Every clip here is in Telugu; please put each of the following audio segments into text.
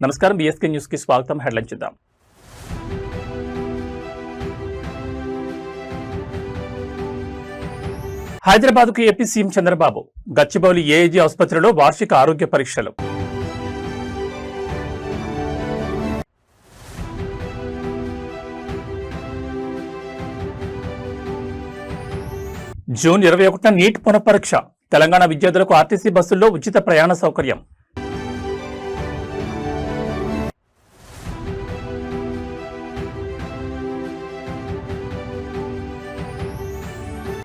నమస్కారం, బీఎస్కే న్యూస్ కి స్వాగతం. హెడ్లైన్ చూద్దాం. హైదరాబాద్కు AP CM Chandrababu. Gachibowli AIG ఆసుపత్రిలో వార్షిక ఆరోగ్య పరీక్షలు. జూన్ 21న నీట్ పునఃపరీక్ష. తెలంగాణ విద్యార్థులకు ఆర్టీసీ బస్సుల్లో ఉచిత ప్రయాణ సౌకర్యం.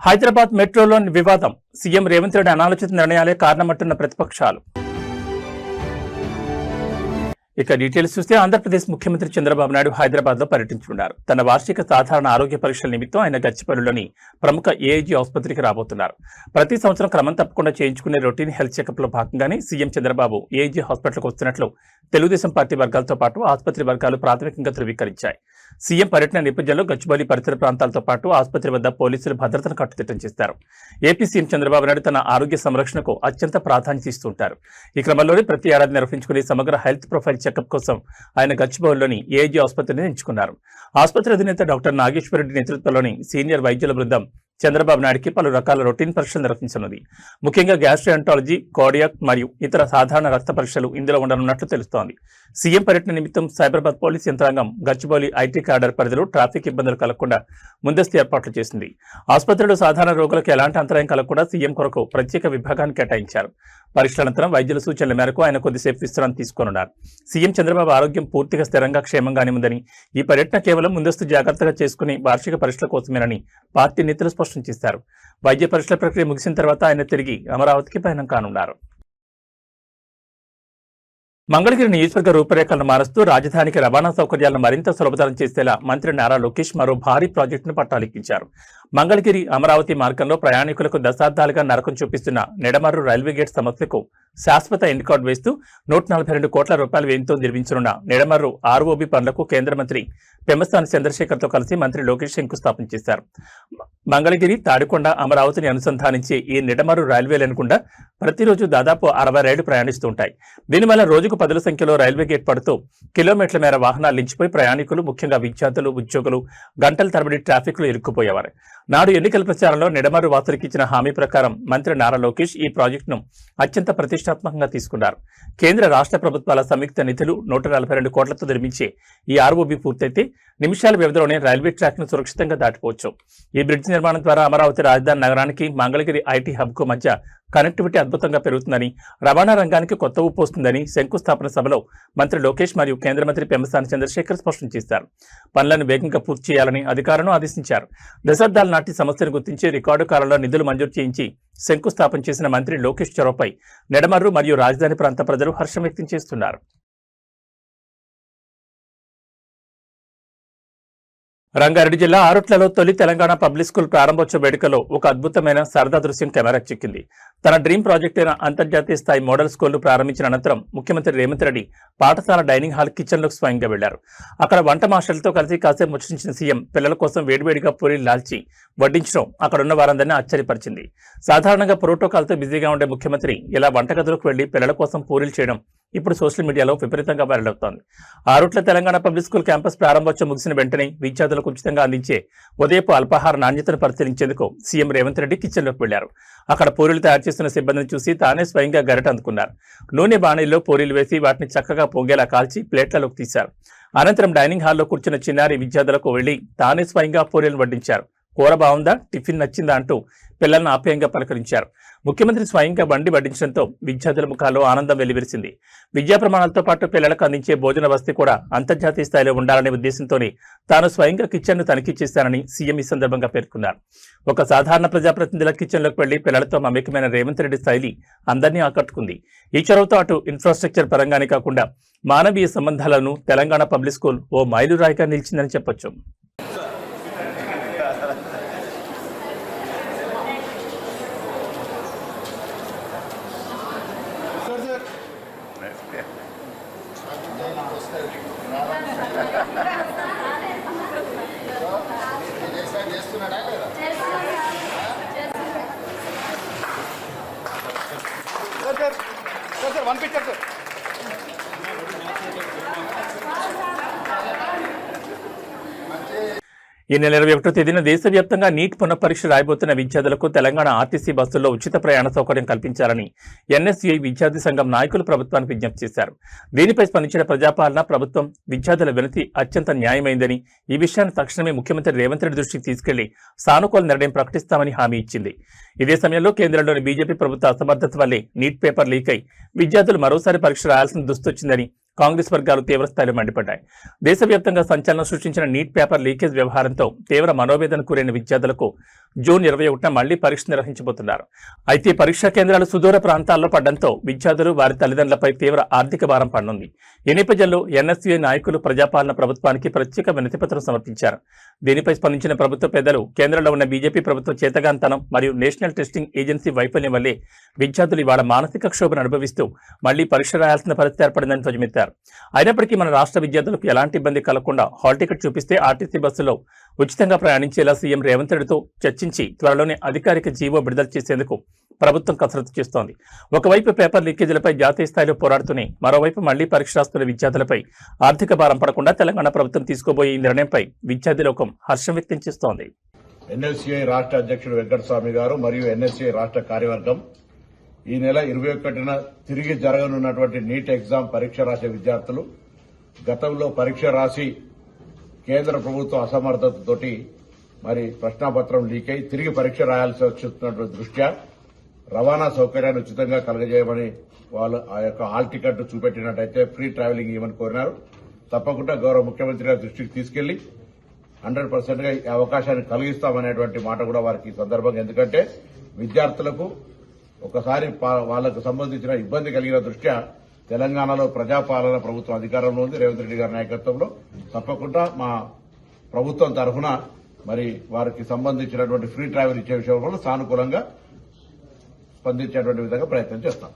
హైదరాబాద్ మెట్రోలోని వివాదం. సీఎం రేవంత్ రెడ్డి అనాలోచిత నిర్ణయాలే కారణమంటున్న ప్రతిపక్షాలు. ఇక డీటెయిల్స్ చూస్తే ఆంధ్రప్రదేశ్ ముఖ్యమంత్రి చంద్రబాబు నాయుడు హైదరాబాద్ లో పర్యటించనున్నారు. తన వార్షిక సాధారణ ఆరోగ్య పరీక్షల నిమిత్తం ఆయన గచ్చిబౌలిలోని ప్రముఖ ఏఐజీ ఆసుపత్రికి రాబోతున్నారు. ప్రతి సంవత్సరం క్రమం తప్పకుండా చేయించుకునే రొటీన్ హెల్త్ చెకప్ లో భాగంగానే సీఎం చంద్రబాబు ఏఐజీ హాస్పిటల్కు వస్తున్నట్లు తెలుగుదేశం పార్టీ వర్గాలతో పాటు ఆసుపత్రి వర్గాలు ప్రాథమికంగా ధృవీకరించాయి. సీఎం పర్యటన నేపథ్యంలో గచ్చిబౌలి పరిసర ప్రాంతాలతో పాటు ఆసుపత్రి వద్ద పోలీసులు భద్రతను కట్టుదిట్టం చేస్తారు. ఏపీ సీఎం చంద్రబాబు నాయుడు తన ఆరోగ్య సంరక్షణకు అత్యంత ప్రాధాన్యత ఇస్తుంటారు. ఈ క్రమంలోనే ప్రతి ఏడాది నిర్వహించుకునే సమగ్ర హెల్త్ ప్రొఫైల్ చెకప్ కోసం ఆయన గచ్చిబౌలిలోని ఏఐజీ ఆసుపత్రిని ఎంచుకున్నారు. ఆసుపత్రి అధినేత డాక్టర్ నాగేశ్వరరెడ్డి నేతృత్వంలోని సీనియర్ వైద్యుల బృందం చంద్రబాబు నాయుడికి పలు రకాల రొటీన్ పరీక్షలు నిర్వహించనుంది. ముఖ్యంగా గ్యాస్ట్రోఎంటాలజీ, కార్డియాక్ మరియు ఇతర సాధారణ రక్త పరీక్షలు ఇందులో ఉండనున్నట్లు తెలుస్తోంది. సీఎం పర్యటన నిమిత్తం సైబరాబాద్ పోలీస్ యంత్రాంగం గచ్చిబౌలి ఐటీ కార్డర్ పరిధిలో ట్రాఫిక్ ఇబ్బందులు కలగకుండా ముందస్తు ఏర్పాట్లు చేసింది. ఆసుపత్రిలో సాధారణ రోగులకు ఎలాంటి అంతరాయం కలగకుండా సీఎం కొరకు ప్రత్యేక విభాగాన్ని కేటాయించారు. పరీక్షల అనంతరం వైద్యుల సూచనల మేరకు ఆయన కొద్దిసేపు విశ్రాంతి తీసుకోనున్నారు. సీఎం చంద్రబాబు ఆరోగ్యం పూర్తిగా స్థిరంగా క్షేమంగానే ఉందని, ఈ పర్యటన కేవలం ముందస్తు జాగ్రత్తగా చేసుకుని వార్షిక పరీక్షల కోసమేనని పార్టీ నేతలు స్పష్టం చేశారు. వైద్య పరీక్షల ప్రక్రియ ముగిసిన తర్వాత ఆయన తిరిగి అమరావతికి పయనం కానున్నారు. మంగళగిరి నియోజకవర్గ రూపురేఖలను మారుస్తూ రాజధానికి రవాణా సౌకర్యాలను మరింత సులభతరం చేసేలా మంత్రి నారా లోకేష్ మరో భారీ ప్రాజెక్టును పట్టాలెక్కించారు. మంగళగిరి అమరావతి మార్గంలో ప్రయాణికులకు దశాబ్దాలుగా నరకం చూపిస్తున్న నిడమర్రు రైల్వే గేట్ సమస్యకు శాశ్వత ఎండ్కార్డు వేస్తూ 142 కోట్ల రూపాయల వ్యయంతో నిర్మించనున్న నిడమర్రు ఆర్ఓబి పనులకు కేంద్ర మంత్రి పెమ్మసాని చంద్రశేఖర్తో కలిసి మంత్రి లోకేష్ శంకుస్థాపన చేశారు. మంగళగిరి, తాడికొండ, అమరావతిని అనుసంధానించే ఈ నిడమర్రు రైల్వే లైన్ గుండా ప్రతిరోజు దాదాపు 60 రైళ్లు ప్రయాణిస్తుంటాయి. దీనివల్ల రోజుకు 10 సంఖ్యలో రైల్వే గేట్ పడుతూ కిలోమీటర్ల మేర వాహనాలు నిలిచిపోయి ప్రయాణికులు, ముఖ్యంగా విద్యార్థులు, ఉద్యోగులు గంటల తరబడి ట్రాఫిక్ లో ఇరుక్కుపోయేవారు. నాడు ఎన్నికల ప్రచారంలో నిడమర్రు వాసులకు ఇచ్చిన హామీ ప్రకారం మంత్రి నారా లోకేష్ ఈ ప్రాజెక్టును అత్యంత ప్రతిష్టాత్మకంగా తీసుకున్నారు. కేంద్ర రాష్ట్ర ప్రభుత్వాల సంయుక్త నిధులు 142 కోట్లతో నిర్మించే ఈ ఆర్ఓబి పూర్తయితే నిమిషాల వ్యవధిలోనే రైల్వే ట్రాక్ ను సురక్షితంగా దాటిపోవచ్చు. ఈ బ్రిడ్జ్ నిర్మాణం ద్వారా అమరావతి రాజధాని నగరానికి మంగళగిరి ఐటీ హబ్ కు మధ్య కనెక్టివిటీ అద్భుతంగా పెరుగుతుందని, రవాణా రంగానికి కొత్త ఊపు వస్తుందని శంకుస్థాపన సభలో మంత్రి లోకేష్ మరియు కేంద్ర మంత్రి పెమ్మసాని చంద్రశేఖర్ స్పష్టం చేశారు. పనులను వేగంగా పూర్తి చేయాలని అధికారులను ఆదేశించారు. దశాబ్దాల నాటి సమస్యను గుర్తించి రికార్డు కాలంలో నిధులు మంజూరు చేయించి శంకుస్థాపన చేసిన మంత్రి లోకేష్ చొరవపై నిడమర్రు మరియు రాజధాని ప్రాంత ప్రజలు హర్షం వ్యక్తం చేస్తున్నారు. రంగారెడ్డి జిల్లా ఆరుట్లలో తొలి తెలంగాణ పబ్లిక్ స్కూల్ ప్రారంభోత్సవ వేడుకలో ఒక అద్భుతమైన సరదా దృశ్యం కెమెరాకు చిక్కింది. తన డ్రీమ్ ప్రాజెక్ట్ అయిన అంతర్జాతీయ స్థాయి మోడల్ స్కూల్ను ప్రారంభించిన అనంతరం ముఖ్యమంత్రి రేవంత్ రెడ్డి పాఠశాల డైనింగ్ హాల్ కిచెన్లోకి స్వయంగా వెళ్లారు. అక్కడ వంట మాస్టర్లతో కలిసి కాసేపు ముచ్చటించిన సీఎం పిల్లల కోసం వేడివేడిగా పూరీలు లాల్చి వడ్డించడం అక్కడున్న వారందరినీ ఆశ్చర్యపరిచింది. సాధారణంగా ప్రోటోకాల్తో బిజీగా ఉండే ముఖ్యమంత్రి ఇలా వంటగదిలోకి వెళ్లి పిల్లల కోసం పూరీలు చేయడం ఇప్పుడు సోషల్ మీడియాలో విపరీతంగా వైరల్ అవుతోంది. Arutla Telangana public school campus ప్రారంభోత్సవం ముగిసిన వెంటనే విద్యార్థులకు ఉచితంగా అందించే ఉదయపు అల్పాహార నాణ్యతను పరిశీలించేందుకు సీఎం రేవంత్ రెడ్డి కిచెన్లోకి వెళ్లారు. అక్కడ పూరీలు తయారు చేస్తున్న సిబ్బందిని చూసి తానే స్వయంగా గరిట అందుకున్నారు. నూనె బాణీల్లో పూరీలు వేసి వాటిని చక్కగా పొంగేలా కాల్చి ప్లేట్లలోకి తీశారు. అనంతరం డైనింగ్ హాల్లో కూర్చున్న చిన్నారి విద్యార్థులకు వెళ్లి తానే స్వయంగా పూరీలు వడ్డించారు. కూర బాగుందా, టిఫిన్ నచ్చిందా అంటూ పిల్లలను ఆప్యాయంగా పలకరించారు. ముఖ్యమంత్రి స్వయంగా బండి వడ్డించడంతో విద్యార్థుల ముఖాల్లో ఆనందం వెల్లివిరిసింది. విద్యా ప్రమాణాలతో పాటు పిల్లలకు అందించే భోజన వసతి కూడా అంతర్జాతీయ స్థాయిలో ఉండాలనే ఉద్దేశంతోనే తాను స్వయంగా కిచెన్ను తనిఖీ చేశానని సీఎం ఈ సందర్భంగా పేర్కొన్నారు. ఒక సాధారణ ప్రజాప్రతినిధుల కిచెన్లోకి వెళ్లి పిల్లలతో మమేకమైన రేవంత్ రెడ్డి శైలి అందరినీ ఆకట్టుకుంది. ఈ చొరవతో అటు ఇన్ఫ్రాస్ట్రక్చర్ పరంగానే కాకుండా మానవీయ సంబంధాలను తెలంగాణ పబ్లిక్ స్కూల్ ఓ మైలురాయిగా నిలిచిందని చెప్పొచ్చు. Sir, one picture, sir. ఈ నెల 21వ తేదీన దేశవ్యాప్తంగా నీట్ పునఃపరీక్ష రాయబోతున్న విద్యార్థులకు తెలంగాణ ఆర్టీసీ బస్సుల్లో ఉచిత ప్రయాణ సౌకర్యం కల్పించాలని ఎన్ఎస్యుఐ విద్యార్థి సంఘం నాయకులు ప్రభుత్వానికి విజ్ఞప్తి చేశారు. దీనిపై స్పందించిన ప్రజాపాలన ప్రభుత్వం విద్యార్థుల వినతి అత్యంత న్యాయమైందని, ఈ విషయాన్ని తక్షణమే ముఖ్యమంత్రి రేవంత్ రెడ్డి దృష్టికి తీసుకెళ్లి సానుకూల నిర్ణయం ప్రకటిస్తామని హామీ ఇచ్చింది. ఇదే సమయంలో కేంద్రంలోని బీజేపీ ప్రభుత్వ అసమర్థత వల్లే నీట్ పేపర్ లీక్ అయి విద్యార్థులు మరోసారి పరీక్ష రాయాల్సిన దుస్థొచ్చిందని కాంగ్రెస్ వర్గాలు తీవ్రస్థాయిలో మండిపడ్డాయి. దేశవ్యాప్తంగా సంచలనం సృష్టించిన నీట్ పేపర్ లీకేజ్ వ్యవహారంతో తీవ్ర మనోవేదన కూరిన విద్యార్థులకు జూన్ 21న మళ్లీ పరీక్ష నిర్వహించబోతున్నారు. అయితే పరీక్షా కేంద్రాలు సుదూర ప్రాంతాల్లో పడడంతో విద్యార్థులు వారి తల్లిదండ్రులపై తీవ్ర ఆర్థిక భారం పడనుంది. ఈ నేపథ్యంలో ఎన్ఎస్యుఐ నాయకులు ప్రజాపాలన ప్రభుత్వానికి ప్రత్యేక వినతిపత్రం సమర్పించారు. దీనిపై స్పందించిన ప్రభుత్వ పెద్దలు కేంద్రంలో ఉన్న బీజేపీ ప్రభుత్వ చేతగాంతనం మరియు నేషనల్ టెస్టింగ్ ఏజెన్సీ వైఫల్యం వల్లే విద్యార్థులు ఇవాళ మానసిక క్షోభను అనుభవిస్తూ మళ్లీ పరీక్ష రాయాల్సిన పరిస్థితి ఏర్పడిందని ధ్వజమెత్తారు. అయినప్పటికీ మన రాష్ట్ర విద్యార్థులకు ఎలాంటి ఇబ్బంది కలగకుండా హాల్ టికెట్ చూపిస్తే ఆర్టీసీ బస్సులో ఉచితంగా ప్రయాణించేలా సీఎం రేవంత్ రెడ్డితో చర్చించి త్వరలోనే అధికారిక జీవో విడుదల చేసేందుకు ప్రభుత్వం కసరత్తు చేస్తోంది. ఒకవైపు పేపర్ లీకేజీలపై జాతీయ స్థాయిలో పోరాడుతూనే మరోవైపు మళ్లీ పరీక్ష రాస్తున్న విద్యార్థులపై ఆర్థిక భారం పడకుండా తెలంగాణ ప్రభుత్వం తీసుకోబోయే ఈ నిర్ణయంపై విద్యార్థి లోకం హర్షం వ్యక్తం చేస్తోంది. ఎన్ఎస్యుఐ రాష్ట్ర అధ్యక్షుడు వెంకటస్వామి గారు మరియు ఎన్ఎస్యుఐ రాష్ట్ర కార్యవర్గం ఈ నెల 21న తిరిగి జరగనున్నటువంటి నీట్ ఎగ్జామ్ పరీక్ష రాసే విద్యార్థులు గతంలో పరీక్ష రాసి కేంద్ర ప్రభుత్వ అసమర్థతతోటి మరి ప్రశ్నాపత్రం లీక్ అయి తిరిగి పరీక్ష రాయాల్సి వచ్చినటువంటి దృష్ట్యా రవాణా సౌకర్యాన్ని ఉచితంగా కలగజేయమని వాళ్ళు ఆ యొక్క హాల్ టికెట్ చూపెట్టినట్టయితే ఫ్రీ ట్రావెలింగ్ ఇవ్వమని కోరినారు. తప్పకుండా గౌరవ ముఖ్యమంత్రి గారి దృష్టికి తీసుకెళ్లి 100%గా ఈ అవకాశాన్ని కలిగిస్తామనేటువంటి మాట కూడా వారికి ఈ సందర్భంగా, ఎందుకంటే విద్యార్థులకు ఒకసారి వాళ్లకు సంబంధించిన ఇబ్బంది కలిగిన దృష్ట్యా తెలంగాణలో ప్రజాపాలన ప్రభుత్వం అధికారంలో ఉంది. రేవంత్ రెడ్డి గారి నాయకత్వంలో తప్పకుండా మా ప్రభుత్వం తరఫున మరి వారికి సంబంధించినటువంటి ఫ్రీ ట్రావెల్ ఇచ్చే విషయంలో సానుకూలంగా స్పందించేటువంటి విధంగా ప్రయత్నం చేస్తాం.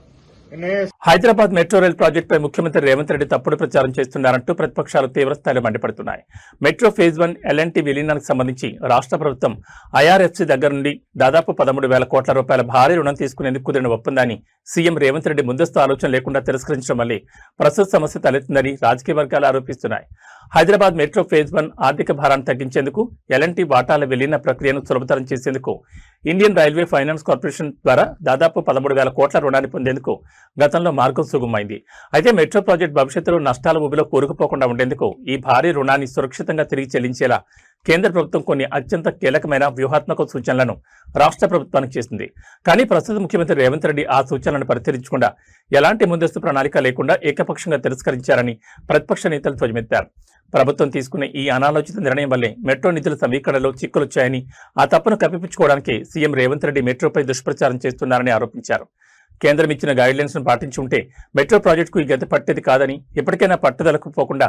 హైదరాబాద్ మెట్రో రైల్ ప్రాజెక్టుపై ముఖ్యమంత్రి రేవంత్ రెడ్డి తప్పుడు ప్రచారం చేస్తున్నారంటూ ప్రతిపక్షాలు తీవ్రస్థాయిలో మండిపడుతున్నాయి. మెట్రో ఫేజ్ 1 ఎల్ఎన్టీ విలీనానికి సంబంధించి రాష్ట్ర ప్రభుత్వం ఐఆర్ఎఫ్సీ దగ్గర నుండి దాదాపు 13,000 కోట్ల రూపాయల భారీ రుణం తీసుకునేందుకు కుదిరిన ఒప్పందాన్ని సీఎం రేవంత్ రెడ్డి ముందస్తు ఆలోచన లేకుండా తిరస్కరించడం వల్లే ప్రస్తుత సమస్య తలెత్తిందని రాజకీయ వర్గాలు ఆరోపిస్తున్నాయి. హైదరాబాద్ మెట్రో ఫేజ్ 1 ఆర్థిక భారాన్ని తగ్గించేందుకు ఎల్ఎన్టీ వాటాల విలీన ప్రక్రియను సులభతరం చేసేందుకు ఇండియన్ రైల్వే ఫైనాన్స్ కార్పొరేషన్ ద్వారా దాదాపు 13,000 కోట్ల రుణాన్ని పొందేందుకు గతంలో మార్గం సుగమమైంది. అయితే మెట్రో ప్రాజెక్టు భవిష్యత్తులో నష్టాల ఊబిలో కూరుకుపోకుండా ఉండేందుకు ఈ భారీ రుణాన్ని సురక్షితంగా తిరిగి చెల్లించేలా కేంద్ర ప్రభుత్వం కొన్ని అత్యంత కీలకమైన వ్యూహాత్మక సూచనలను రాష్ట్ర ప్రభుత్వానికి చేసింది. కానీ ప్రస్తుత ముఖ్యమంత్రి రేవంత్ రెడ్డి ఆ సూచనలను పరిశీలించకుండా ఎలాంటి ముందస్తు ప్రణాళిక లేకుండా ఏకపక్షంగా తిరస్కరించారని ప్రతిపక్ష నేతలు ధ్వజమెత్తారు. ప్రభుత్వం తీసుకున్న ఈ అనాలోచిత నిర్ణయం వల్లే మెట్రో నిధుల సమీకరణలో చిక్కులొచ్చాయని, ఆ తప్పును కప్పిపుచ్చుకోవడానికి సీఎం రేవంత్ రెడ్డి మెట్రోపై దుష్ప్రచారం చేస్తున్నారని ఆరోపించారు. కేంద్రం ఇచ్చిన గైడ్లైన్స్ ను పాటించి ఉంటే మెట్రో ప్రాజెక్టుకు ఈ గతి పట్టేది కాదని, ఇప్పటికైనా పట్టుదలకు పోకుండా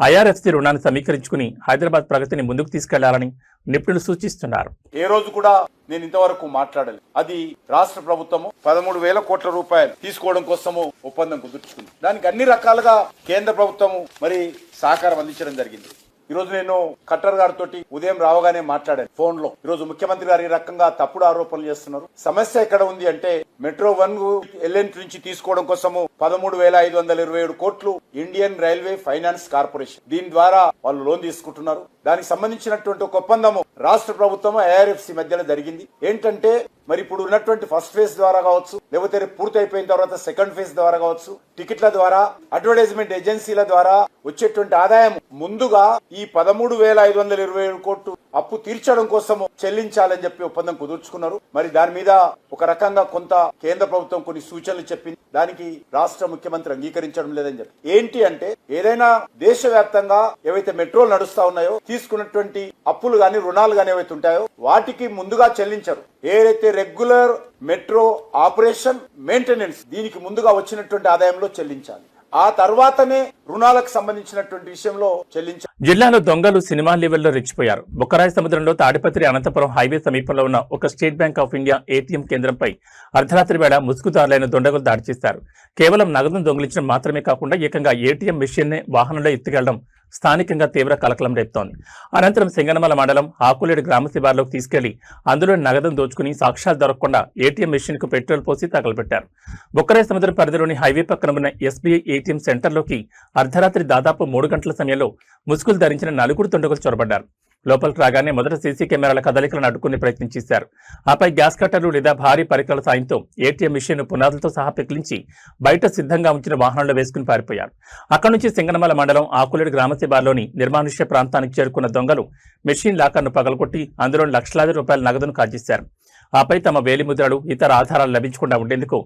ఐఆర్ఎఫ్సీ రుణాన్ని సమీకరించుకుని హైదరాబాద్ ప్రగతిని ముందుకు తీసుకెళ్లాలని నిపుణులు సూచిస్తున్నారు. ఏ రోజు కూడా నేను ఇంతవరకు మాట్లాడలేదు. అది రాష్ట్ర ప్రభుత్వము 13,000 కోట్ల రూపాయలు తీసుకోవడం కోసము ఒప్పందం కుదుర్చుకుంది. దానికి అన్ని రకాలుగా కేంద్ర ప్రభుత్వము మరి సహకారం అందించడం జరిగింది. ఈ రోజు నేను కట్టర్ గారితో ఉదయం రావగానే మాట్లాడాను ఫోన్ లో. ఈ రోజు ముఖ్యమంత్రి గారు ఈ రకంగా తప్పుడు ఆరోపణలు చేస్తున్నారు. సమస్య ఎక్కడ ఉంది అంటే మెట్రో 1 ఎల్ఎన్ నుంచి తీసుకోవడం కోసము 13,527 కోట్లు ఇండియన్ రైల్వే ఫైనాన్స్ కార్పొరేషన్ దీని ద్వారా వాళ్ళు లోన్ తీసుకుంటున్నారు. దానికి సంబంధించినటువంటి ఒక ఒప్పందము రాష్ట్ర ప్రభుత్వం ఐఆర్ఎఫ్సీ మధ్యలో జరిగింది. ఏంటంటే మరి ఇప్పుడు ఉన్నటువంటి ఫస్ట్ ఫేజ్ ద్వారా కావచ్చు, లేకపోతే పూర్తి అయిపోయిన తర్వాత సెకండ్ ఫేజ్ ద్వారా కావచ్చు, టికెట్ల ద్వారా, అడ్వర్టైజ్మెంట్ ఏజెన్సీల ద్వారా వచ్చేటువంటి ఆదాయం ముందుగా ఈ 13,527 కోట్లు అప్పు తీర్చడం కోసము చెల్లించాలని చెప్పి ఒప్పందం కుదుర్చుకున్నారు. మరి దాని మీద ఒక రకంగా కొంత కేంద్ర ప్రభుత్వం కొన్ని సూచనలు చెప్పింది. దానికి రాష్ట్ర ముఖ్యమంత్రి అంగీకరించడం లేదని చెప్పి ఏంటి అంటే ఏదైనా దేశవ్యాప్తంగా ఏవైతే మెట్రోలు నడుస్తా ఉన్నాయో తీసుకున్నటువంటి అప్పులు గాని రుణాలు గాని ఏవైతే ఉంటాయో వాటికి ముందుగా చెల్లించరు. ఏదైతే రెగ్యులర్ మెట్రో ఆపరేషన్ మెయింటెనెన్స్ దీనికి ముందుగా వచ్చినటువంటి ఆదాయంలో చెల్లించాలి. ఆ తర్వాతనే రుణాలకు సంబంధించినటువంటి విషయంలో చెల్లించారు. జిల్లాలో దొంగలు సినిమా లెవెల్లో రెచ్చిపోయారు. బొక్కరాయి సముద్రంలో తాడిపత్రి అనంతపురం హైవే సమీపంలో ఉన్న ఒక state bank of India ATM కేంద్రంపై అర్ధరాత్రి వేళ ముసుగుదారులైన దొండగులు దాడి చేశారు. కేవలం నగదును దొంగిలించడం మాత్రమే కాకుండా ఏకంగా ఏటీఎం మెషిన్ నే వాహనంలో ఎత్తుకెళ్లడం స్థానికంగా తీవ్ర కలకలం రేపుతోంది. అనంతరం సింగనమల మండలం ఆకులేడు గ్రామ శివార్లోకి తీసుకెళ్లి అందులో నగదును దోచుకుని సాక్ష్యాలు దొరకకుండా ఏటీఎం మెషిన్ కు పెట్రోల్ పోసి తగలబెట్టారు. బొక్కరాయి సముద్రం పరిధిలోని హైవే పక్కన ఉన్న ఎస్బీఐ ఏటీఎం సెంటర్లోకి అర్ధరాత్రి దాదాపు 3 గంటల సమయంలో ముసుగులు ధరించిన 4 దొండగులు చొరబడ్డారు. లోపలికి రాగానే మొదట సీసీ కెమెరాల కదలికలను అడ్డుకునే ప్రయత్నం చేశారు. ఆపై గ్యాస్ కట్టర్లు లేదా భారీ పరికరాల సాయంతో ఏటీఎం మిషన్ పునాదులతో సహా పెకిలించి బయట సిద్ధంగా ఉంచిన వాహనంలో వేసుకుని పారిపోయారు. అక్కడి నుంచి సింగనమల మండలం ఆకులేడు గ్రామ శివార్లోని నిర్మానుష్య ప్రాంతానికి చేరుకున్న దొంగలు మెషిన్ లాకర్ను పగలగొట్టి అందులో లక్షలాది రూపాయల నగదును కాజేశారు. ఆపై తమ వేలిముద్రలు ఇతర ఆధారాలు లభించకుండా ఉండేందుకు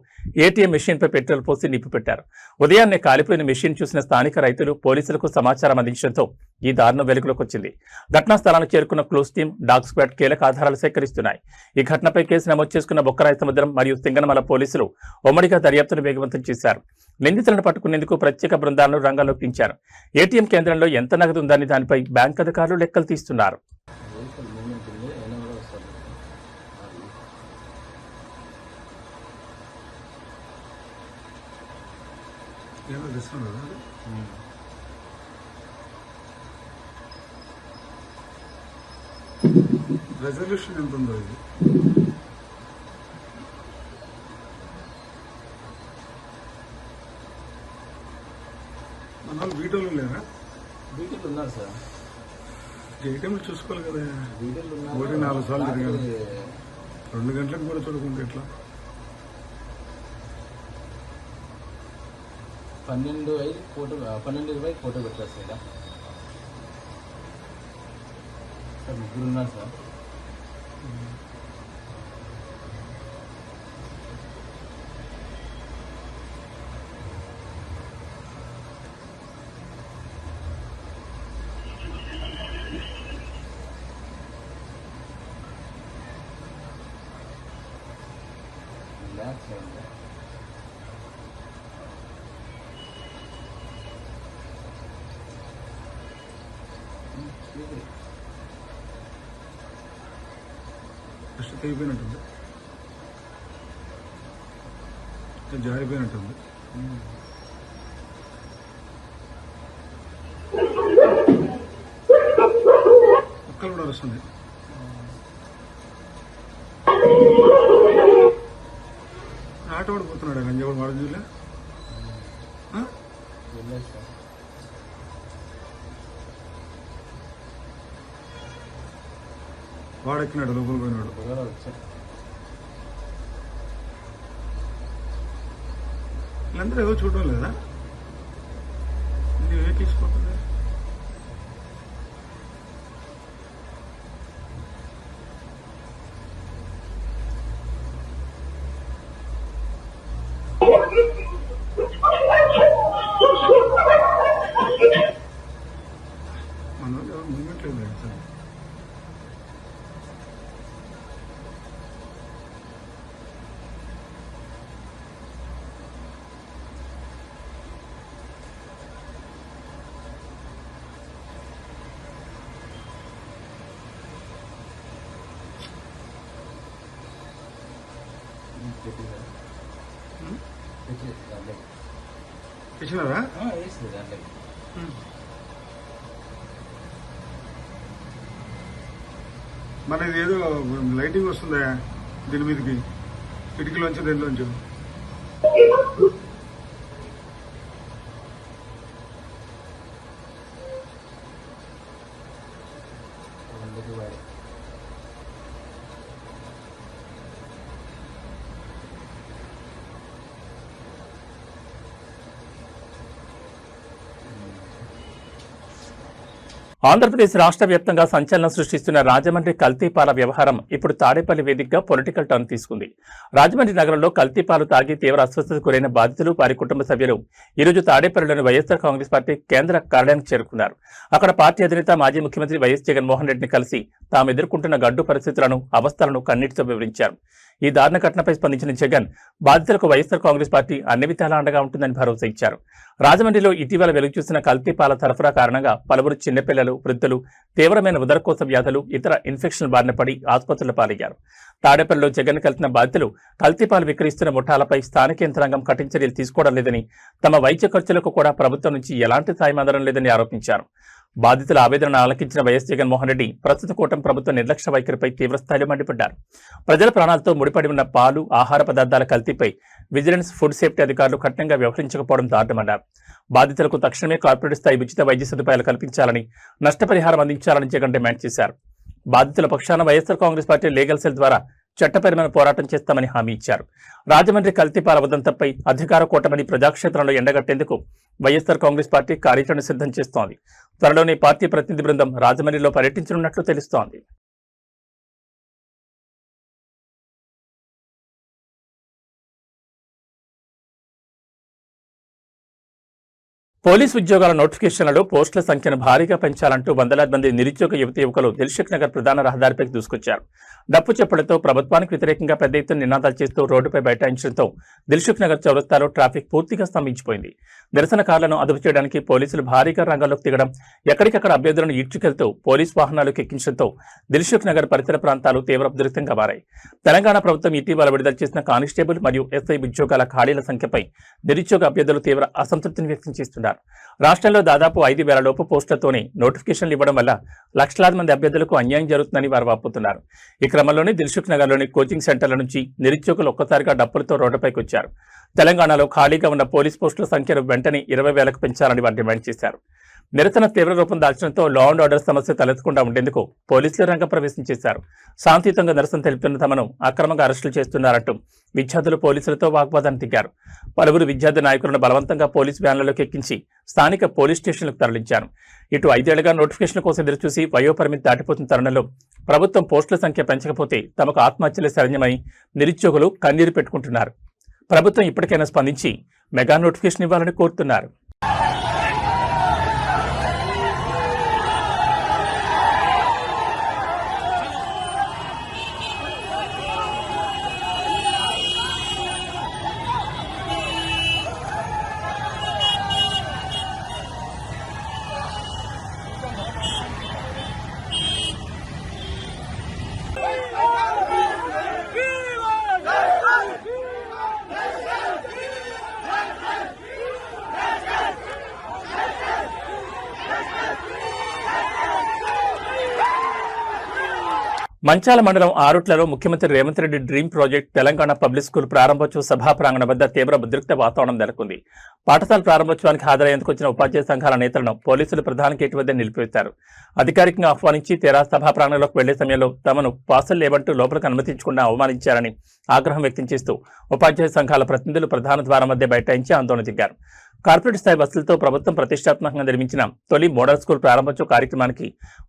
ఏటీఎం మెషిన్పై పెట్రోల్ పోసి నింపిపెట్టారు. ఉదయాన్నే కాలిపోయిన మెషిన్ చూసిన స్థానిక రైతులు పోలీసులకు సమాచారం అందించడంతో ఈ దారుణం వెలుగులోకి వచ్చింది. ఘటనా స్థలానికి చేరుకున్న క్లూస్ టీం, డాగ్ స్క్వాడ్ కీలక ఆధారాలు సేకరిస్తున్నాయి. ఈ ఘటనపై కేసు నమోదు చేసుకున్న బొక్కరాయ సముద్రం మరియు సింగనమల పోలీసులు ఉమ్మడిగా దర్యాప్తును వేగవంతం చేశారు. నిందితులను పట్టుకునేందుకు ప్రత్యేక బృందాలను రంగంలోకి దించారు. ఏటీఎం కేంద్రంలో ఎంత నగదు ఉందని దానిపై బ్యాంక్ అధికారులు లెక్కలు తీస్తున్నారు. రెజల్యూషన్ ఎంత ఉందో ఇది మన వాళ్ళు వీటోలు లేరా? వీటిలో ఉన్నారు సార్. ఏటీఎంలు చూసుకోవాలి కదా. 4 సార్లు తిరిగాను. 2 గంటలకు కూడా చూడకుండా ఎట్లా? 12:20 ఫోటో పెట్టారు సార్. ముగ్గురు ఉన్నారు సార్. రిలాక్స్ అయ్యింది. ఫస్ట్ తెగిపోయినట్టుంది, జారిపోయినట్టుంది. ఒక్కలు కూడా వస్తుంది. ఆట పడిపోతున్నాడు గంజాడు వాడు చూలే. వాడెక్కినాడు, లోపల పోయినాడు. వీళ్ళందరూ ఏదో చూడడం లేదా? ఇది వేకిసిపోతుంది. మన వాళ్ళు ఎవరు మూమెంట్ లేదు సార్. తెచ్చినారా? మన ఇది ఏదో లైటింగ్ వస్తుందా దీని మీదకి? కిటికీలోంచి దేనిలోంచి? ఆంధ్రప్రదేశ్ రాష్ట్ర వ్యాప్తంగా సంచలనం సృష్టిస్తున్న రాజమండ్రి కల్తీపాల వ్యవహారం ఇప్పుడు తాడేపల్లి వేదికగా పొలిటికల్ టర్న్ తీసుకుంది. రాజమండ్రి నగరంలో కల్తీపాలు తాగి తీవ్ర అస్వస్థతకు గురైన బాధితులు, వారి కుటుంబ సభ్యులు ఈరోజు తాడేపల్లిలోని వైఎస్ఆర్ కాంగ్రెస్ పార్టీ కేంద్ర కార్యాలయానికి చేరుకున్నారు. అక్కడ పార్టీ అధినేత మాజీ ముఖ్యమంత్రి వైఎస్ జగన్మోహన్ రెడ్డిని కలిసి తాము ఎదుర్కొంటున్న గడ్డు పరిస్థితులను, అవస్థలను కన్నీటితో వివరించారు. ఈ దారుణ ఘటనపై స్పందించిన జగన్ బాధితులకు వైఎస్ఆర్ కాంగ్రెస్ పార్టీ అన్ని విధాలా అండగా ఉంటుందని భరోసా ఇచ్చారు. రాజమండ్రిలో ఇటీవల వెలుగు చూసిన కల్తీపాల సరఫరా కారణంగా పలువురు చిన్నపిల్లలు, వృద్ధులు తీవ్రమైన ఉదరకోశ వ్యాధులు, ఇతర ఇన్ఫెక్షన్ బారిన పడి ఆసుపత్రుల పాలయ్యారు. తాడేపల్లిలో జగన్ కలిసిన బాధితులు కల్తీపాలు విక్రయిస్తున్న ముఠాలపై స్థానిక యంత్రాంగం కఠిన చర్యలు తీసుకోవడం లేదని, తమ వైద్య ఖర్చులకు కూడా ప్రభుత్వం నుంచి ఎలాంటి సాయం అందడం లేదని ఆరోపించారు. బాధితుల ఆవేదనను ఆలకించిన వైఎస్ జగన్మోహన్ రెడ్డి ప్రస్తుత కూటమి ప్రభుత్వ నిర్లక్ష్య వైఖరిపై తీవ్రస్థాయిలో మండిపడ్డారు. ప్రజల ప్రాణాలతో ముడిపడి ఉన్న పాలు, ఆహార పదార్థాల కల్తీపై విజిలెన్స్, ఫుడ్ సేఫ్టీ అధికారులు కఠినంగా వ్యవహరించకపోవడం దారుణమన్నారు. బాధితులకు తక్షణమే కార్పొరేట్ స్థాయి ఉచిత వైద్య సదుపాయాలు కల్పించాలని, నష్టపరిహారం అందించాలని జగన్ డిమాండ్ చేశారు. బాధితుల పక్షాన YSR Congress party legal cell ద్వారా చట్టపరమైన పోరాటం చేస్తామని హామీ ఇచ్చారు. రాజమండ్రి కల్తీపాల ఉదంతంపై అధికార కూటమిని ప్రజాక్షేత్రంలో ఎండగట్టేందుకు వైఎస్ఆర్ కాంగ్రెస్ పార్టీ కార్యాచరణ సిద్ధం చేస్తోంది. త్వరలోనే పార్టీ ప్రతినిధి బృందం రాజమండ్రిలో పర్యటించనున్నట్లు తెలుస్తోంది. పోలీసు ఉద్యోగాల నోటిఫికేషన్లలో పోస్టుల సంఖ్యను భారీగా పెంచాలంటూ వందలాది మంది నిరుద్యోగ యువకులు దిల్సుఖ్ నగర్ ప్రధాన రహదారిపైకి దూసుకొచ్చారు. డప్పు చప్పులతో ప్రభుత్వానికి వ్యతిరేకంగా పెద్ద ఎత్తున నినాదాలు చేస్తూ రోడ్డుపై బైఠాయించడంతో దిల్సుఖ్ నగర్ చౌరస్తాలో ట్రాఫిక్ పూర్తిగా స్తంభించిపోయింది. నిరసనకారులను అదుపు చేయడానికి పోలీసులు భారీగా రంగంలోకి దిగడం, ఎక్కడికక్కడ అభ్యర్థులను ఈడ్చుకెళ్తూ పోలీసు వాహనాలకు ఎక్కించడంతో దిల్సుఖ్ నగర్ పరిసర ప్రాంతాలు తీవ్ర ఉద్రిక్తంగా మారాయి. తెలంగాణ ప్రభుత్వం ఇటీవల విడుదల చేసిన కానిస్టేబుల్ మరియు ఎస్ఐ ఉద్యోగాల ఖాళీల సంఖ్యపై నిరుద్యోగ అభ్యర్థులు తీవ్ర అసంతృప్తిని వ్యక్తం చేస్తున్నారు. రాష్ట్రంలో దాదాపు 5,000 లోపు పోస్టులతోనే నోటిఫికేషన్లు ఇవ్వడం వల్ల లక్షలాది మంది అభ్యర్థులకు అన్యాయం జరుగుతుందని వారు వాపోతున్నారు. ఈ క్రమంలోనే దిల్సుఖ్ నగర్లోని కోచింగ్ సెంటర్ల నుంచి నిరుద్యోగులు ఒక్కసారిగా డప్పులతో రోడ్డుపైకి వచ్చారు. తెలంగాణలో ఖాళీగా ఉన్న పోలీస్ పోస్టుల సంఖ్యను వెంటనే 20,000కు పెంచాలని వారు డిమాండ్ చేశారు. నిరసన తీవ్ర రూపం దాల్చడంతో లా అండ్ ఆర్డర్ సమస్య తలెత్తకుండా ఉండేందుకు పోలీసులు రంగప్రవేశం చేశారు. శాంతియుతంగా నిరసన తెలుపుతున్న తమను అక్రమంగా అరెస్టులు చేస్తున్నారంటూ విద్యార్థులు పోలీసులతో వాగ్వాదాన్ని దిగారు. పలువురు విద్యార్థి నాయకులను బలవంతంగా పోలీసు వ్యాన్లలోకి ఎక్కించి స్థానిక పోలీస్ స్టేషన్లకు తరలించారు. ఇటు 5 ఏళ్లుగా నోటిఫికేషన్ కోసం ఎదురుచూసి వయోపరిమితి దాటిపోతున్న తరుణంలో ప్రభుత్వం పోస్టుల సంఖ్య పెంచకపోతే తమకు ఆత్మహత్యలే శరణ్యమని నిరుద్యోగులు కన్నీరు పెట్టుకుంటున్నారు. ప్రభుత్వం ఇప్పటికైనా స్పందించి మెగా నోటిఫికేషన్ ఇవ్వాలని కోరుతున్నారు. మంచాల మండలం ఆరుట్లలో ముఖ్యమంత్రి Revanth Reddy dream project Telangana public school ప్రారంభోత్సవ సభా ప్రాంగణం వద్ద తీవ్ర ఉద్రిక్త వాతావరణం నెలకొంది. పాఠశాల ప్రారంభోత్సవానికి హాజరయ్యేందుకు వచ్చిన ఉపాధ్యాయ సంఘాల నేతలను పోలీసులు ప్రధాన గేటు వద్ద నిలిపివేశారు. అధికారికంగా ఆహ్వానించి తీరా సభా ప్రాంగణంలోకి వెళ్లే సమయంలో తమను పాసులు లేవంటూ లోపలికి అనుమతించకుండా అవమానించారని ఆగ్రహం వ్యక్తం చేస్తూ ఉపాధ్యాయ సంఘాల ప్రతినిధులు ప్రధాన ద్వారం మధ్య బైఠాయించి ఆందోళన దిగారు. కార్పొరేట్ స్థాయి బస్సులతో ప్రభుత్వం ప్రతిష్టాత్మకంగా నిర్మించిన తొలి మోడల్ స్కూల్ ప్రారంభోత్సవ కార్యక్రమానికి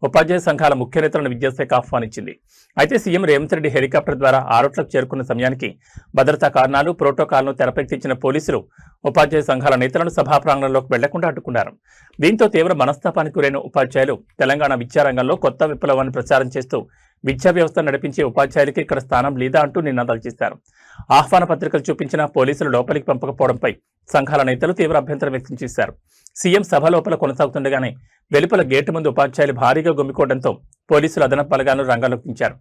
ఉపాధ్యాయ సంఘాల ముఖ్య నేతలను విద్యాశాఖ ఆహ్వానించింది. అయితే సీఎం రేవంత్ రెడ్డి హెలికాప్టర్ ద్వారా ఆరుట్లకు చేరుకున్న సమయానికి భద్రతా కారణాలు, ప్రోటోకాల్ను తెరపైకెత్తించిన పోలీసులు ఉపాధ్యాయ సంఘాల నేతలను సభా ప్రాంగణంలోకి వెళ్లకుండా అడ్డుకున్నారు. దీంతో తీవ్ర మనస్తాపానికి గురైన ఉపాధ్యాయులు తెలంగాణ విద్యారంగంలో కొత్త విప్లవాన్ని ప్రచారం చేస్తూ విద్యా వ్యవస్థ నడిపించే ఉపాధ్యాయులకి ఇక్కడ స్థానం లేదా అంటూ నినాదాలు చేశారు. ఆహ్వాన పత్రికలు చూపించిన పోలీసులు లోపలికి పంపకపోవడంపై సంఘాల నేతలు తీవ్ర అభ్యంతరం వ్యక్తం చేశారు. సీఎం సభ లోపల కొనసాగుతుండగానే వెలుపల గేటు ముందు ఉపాధ్యాయులు భారీగా గుమ్మికోవడంతో పోలీసులు అదనపు బలగాలను రంగంలోకి దించారు.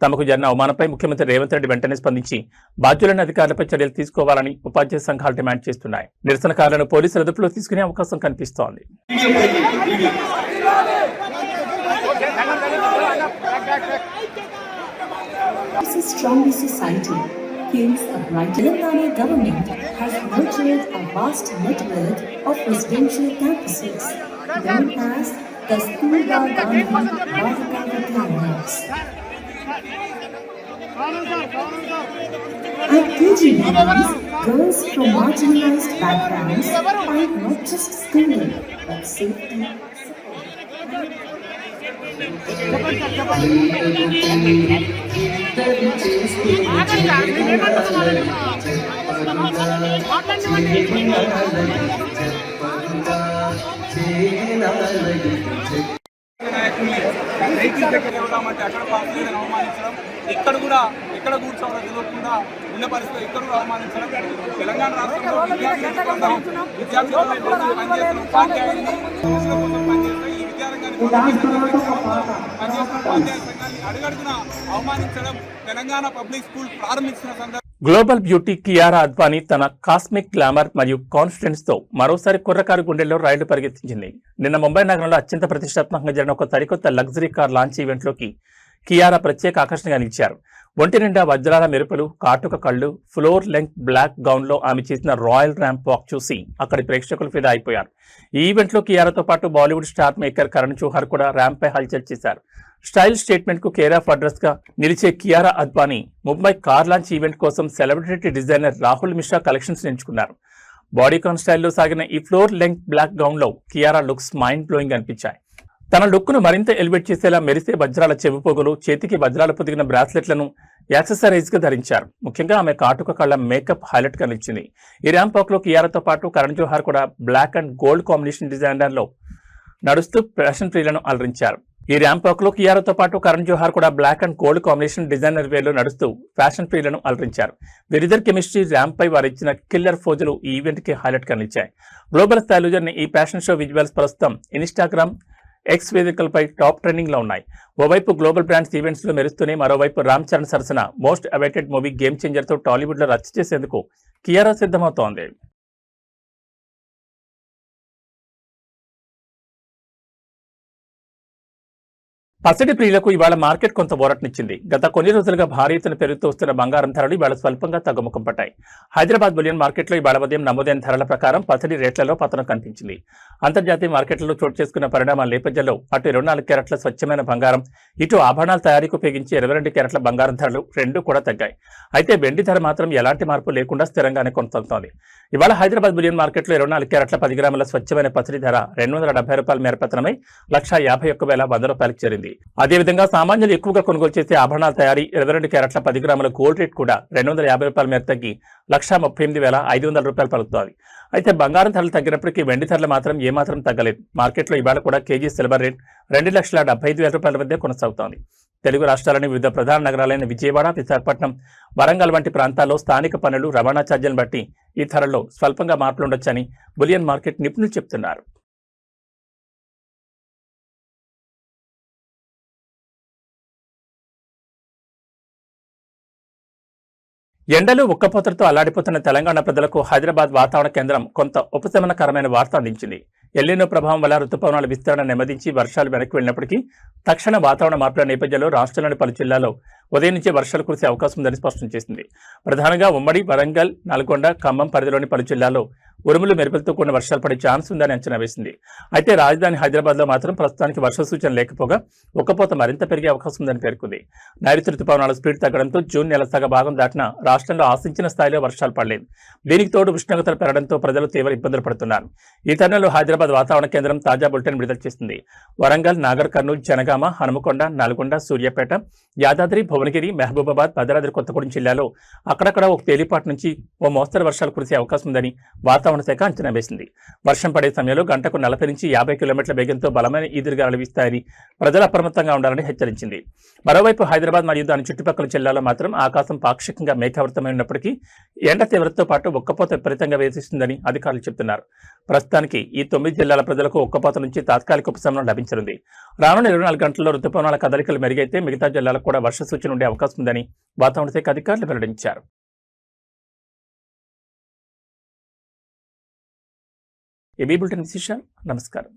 తమకు జరిగిన అవమానంపై ముఖ్యమంత్రి రేవంత్ రెడ్డి వెంటనే స్పందించి బాధ్యులైన అధికారులపై చర్యలు తీసుకోవాలని ఉపాధ్యాయ సంఘాలు డిమాండ్ చేస్తున్నాయి. నిరసనకారులను పోలీసులు అదుపులో తీసుకునే అవకాశం కనిపిస్తోంది. It's a stronger society. Hence, a bright Telangana government has nurtured a vast network of residential campuses, known as the Kasturba Gandhi Balika Vidyalaya. At PG levels, girls from marginalized backgrounds find not just schooling but safety, ఇక్కడ కూడా ఎక్కడ కూర్చోవాలో తెలియకుండా ఉన్న పరిస్థితి ఇక్కడ కూడా అవమానించడం. తెలంగాణ రాష్ట్రంలో విద్యార్థులు పనిచేస్తున్న ఉపాధ్యాయుల్ని పనిచేస్తే ఈ విద్యారంగాన్ని పనిచేస్తున్న ఉపాధ్యాయ సంఘాన్ని అడుగడుగున అవమానించడం. తెలంగాణ పబ్లిక్ స్కూల్ ప్రారంభించిన సందర్భంగా గ్లోబల్ బ్యూటీ కియారా అద్వానీ తన కాస్మిక్ గ్లామర్ మరియు కాన్ఫిడెన్స్ తో మరోసారి కుర్రకారు గుండెల్లో రైళ్లు పరిగెత్తించింది. నిన్న ముంబై నగరంలో అత్యంత ప్రతిష్టాత్మకంగా జరిగిన ఒక సరికొత్త లగ్జరీ కార్ లాంచ్ ఈవెంట్లోకి కియారా ప్రత్యేక ఆకర్షణగా నిలిచారు. ఒంటి నిండా వజ్రాల మెరుపులు, కాటుక కళ్ళు, ఫ్లోర్ లెంగ్త్ బ్లాక్ గౌన్ లో ఆమె చేసిన రాయల్ ర్యాంప్ వాక్ చూసి అక్కడి ప్రేక్షకులు ఫిదా అయిపోయారు. ఈ ఈవెంట్ లో కియారాతో పాటు Bollywood star maker Karan Johar కూడా ర్యాంప్ పై హల్చల్ చేశారు. స్టైల్ స్టేట్మెంట్ కు కేర్ ఆఫ్ అడ్రస్ గా నిలిచే Kiara Advani Mumbai car launch event కోసం celebrity designer Rahul Mishra collections ఎంచుకున్నారు. బాడీకాన్ స్టైల్లో సాగిన ఈ ఫ్లోర్ లెంగ్త్ బ్లాక్ గౌన్ లో కియారా లుక్స్ మైండ్ బ్లోయింగ్ అనిపించాయి. తన లుక్ ను మరింత ఎలివేట్ చేసేలా మెరిసే వజ్రాల చెవిపోగులు, చేతికి వజ్రాలు పొదిగిన బ్రాస్లెట్లను యాక్సెసరీస్ గా ధరించారు. ముఖ్యంగా ఆమె కాటుక కళ్ళ మేకప్ హైలైట్ గా నిలిచింది. ఈ ర్యాంప్ వాక్ లో కియారాతో పాటు కరణ్ జోహర్ కూడా black and gold combination designer లో నడుస్తూ ఫ్యాషన్ ప్రియులను అలరించారు. ఈ ర్యాంప్ వాక్ లో కియారాతో పాటు కరణ్ జోహర్ కూడా black and gold combination designer wear లో నడుస్తూ ఫ్యాషన్ ప్రియులను అలరించారు. వీరిద్దరు కెమిస్ట్రీ ర్యాంప్ పై వారు ఇచ్చిన కిల్లర్ ఫోజులు ఈ ఈవెంట్ కి హైలైట్ గా నిలిచాయి. గ్లోబల్ స్థాయిలో జరిగిన ఈ ఫ్యాషన్ షో విజువల్స్ ప్రస్తుతం ఇన్స్టాగ్రామ్, ఎక్స్ వేదికలపై టాప్ ట్రెండింగ్ లో ఉన్నాయి. ఓవైపు గ్లోబల్ బ్రాండ్స్ ఈవెంట్స్ లో మెరుస్తూనే మరోవైపు రామ్ చరణ్ సరసన most awaited movie game changer తో టాలీవుడ్ లో రచ్చ చేసేందుకు కియారా సిద్ధమవుతోంది. పసిడి ప్రియులకు ఇవాళ మార్కెట్ కొంత ఊరటనిచ్చింది. గత కొన్ని రోజులుగా భారీ ఎత్తున పెరుగుతూ వస్తున్న బంగారం ధరలు ఇవాళ స్వల్పంగా తగ్గుముఖం పట్టాయి. హైదరాబాద్ బులియన్ మార్కెట్లో ఇవాళ ఉదయం నమోదైన ధరల ప్రకారం పసిడి రేట్లలో పతనం కనిపించింది. అంతర్జాతీయ మార్కెట్లలో చోటు చేసుకున్న పరిణామాల నేపథ్యంలో అటు 24 క్యారెట్ల స్వచ్ఛమైన బంగారం, ఇటు ఆభరణాల తయారీకి ఉపయోగించే 22 క్యారెట్ల బంగారం ధరలు రెండూ కూడా తగ్గాయి. అయితే వెండి ధర మాత్రం ఎలాంటి మార్పు లేకుండా స్థిరంగానే కొనసాగుతోంది. ఇవాళ హైదరాబాద్ బులియన్ మార్కెట్లో 24 క్యారెట్ల 10 గ్రాముల స్వచ్ఛమైన పసిడి ధర ₹270 మేర పతనమై ₹151,100 చేరింది. అదేవిధంగా సామాన్యులు ఎక్కువగా కొనుగోలు చేసే ఆభరణాల తయారీ 22 క్యారెట్ల 10 గ్రాముల గోల్డ్ రేట్ కూడా ₹250 మేర తగ్గి ₹138,500 పలుకుతోంది. అయితే బంగారం ధరలు తగ్గినప్పటికీ వెండి ధరలు మాత్రం ఏమాత్రం తగ్గలేదు. మార్కెట్లో ఇవాళ కూడా కేజీ సిల్వర్ రేట్ ₹2,75,000 వద్ద కొనసాగుతోంది. తెలుగు రాష్ట్రాలని వివిధ ప్రధాన నగరాలైన విజయవాడ, విశాఖపట్నం, వరంగల్ వంటి ప్రాంతాల్లో స్థానిక పన్నులు, రవాణా ఛార్జీలను బట్టి ఈ ధరల్లో స్వల్పంగా మార్పులుండొచ్చని బులియన్ మార్కెట్ నిపుణులు చెబుతున్నారు. ఎండలు ఉక్కపోతలతో అల్లాడిపోతున్న తెలంగాణ ప్రజలకు హైదరాబాద్ వాతావరణ కేంద్రం కొంత ఉపశమనకరమైన వార్త అందించింది. ఎల్నినో ప్రభావం వల్ల రుతుపవనాల విస్తరణ నెమ్మదించి వర్షాలు వెనక్కి వెళ్లినప్పటికీ తక్షణ వాతావరణ మార్పుల నేపథ్యంలో రాష్ట్రంలోని పలు జిల్లాల్లో ఉదయం నుంచే వర్షాలు కురిసే అవకాశం ఉందని స్పష్టం చేసింది. ప్రధానంగా ఉమ్మడి, వరంగల్, నల్గొండ, ఖమ్మం పరిధిలోని పలు జిల్లాల్లో ఉరుములు మెరుపులతో కూడిన వర్షాలు పడే ఛాన్స్ ఉందని అంచనా వేసింది. అయితే రాజధాని హైదరాబాద్ లో మాత్రం ప్రస్తుతానికి వర్ష సూచన లేకపోగా ఉక్కపోత మరింత పెరిగే అవకాశం ఉందని పేర్కొంది. నైరుతి రుతుపవనాల స్పీడ్ తగ్గడంతో జూన్ నెల సగ భాగం దాటినా రాష్ట్రంలో ఆశించిన స్థాయిలో వర్షాలు పడలేదు. దీనికి తోడు ఉష్ణోగ్రతలు పెరగడంతో ప్రజలు తీవ్ర ఇబ్బందులు పడుతున్నారు. ఈ తరుణంలో హైదరాబాద్ వాతావరణ కేంద్రం తాజా బులెటిన్ విడుదల చేసింది. వరంగల్, నాగర్ కర్నూలు, జనగామ, హనుమకొండ, నల్గొండ, సూర్యాపేట, యాదాద్రి, భువనగిరి, మహబూబాబాద్, భద్రాద్రి కొత్తగూడెం జిల్లాలో అక్కడక్కడ ఒక తేలిపాటి నుంచి ఓ మోస్తరు వర్షాలు కురిసే అవకాశం ఉందని వాతావరణ శాఖ అంచనా వేసింది. వర్షం పడే సమయంలో గంటకు 40 నుంచి 50 కిలోమీటర్ల వేగంతో బలమైన ఈదురుగాలులు వీస్తాయని ప్రజలు అప్రమత్తంగా ఉండాలని హెచ్చరించింది. మరోవైపు హైదరాబాద్ మరియు దాని చుట్టుపక్కల జిల్లాలో మాత్రం ఆకాశం పాక్షికంగా మేఘావృతమై ఉన్నప్పటికీ ఎండ తీవ్రతతో పాటు ఉక్కపోత విపరీతంగా వేధిస్తుందని అధికారులు చెబుతున్నారు. ప్రస్తుతానికి ఈ 9 జిల్లాల ప్రజలకు ఉక్కపోత నుంచి తాత్కాలిక ఉపశమనం లభించనుంది. రానున్న 24 గంటల్లో రుతుపవనాల కదలికలు మెరుగైతే మిగతా జిల్లాలకు కూడా వర్ష సూచన ఉండే అవకాశం ఉందని వాతావరణ శాఖ అధికారులు వెల్లడించారు. ఏబీ బులెటిన్ విశేషాలు. నమస్కారం.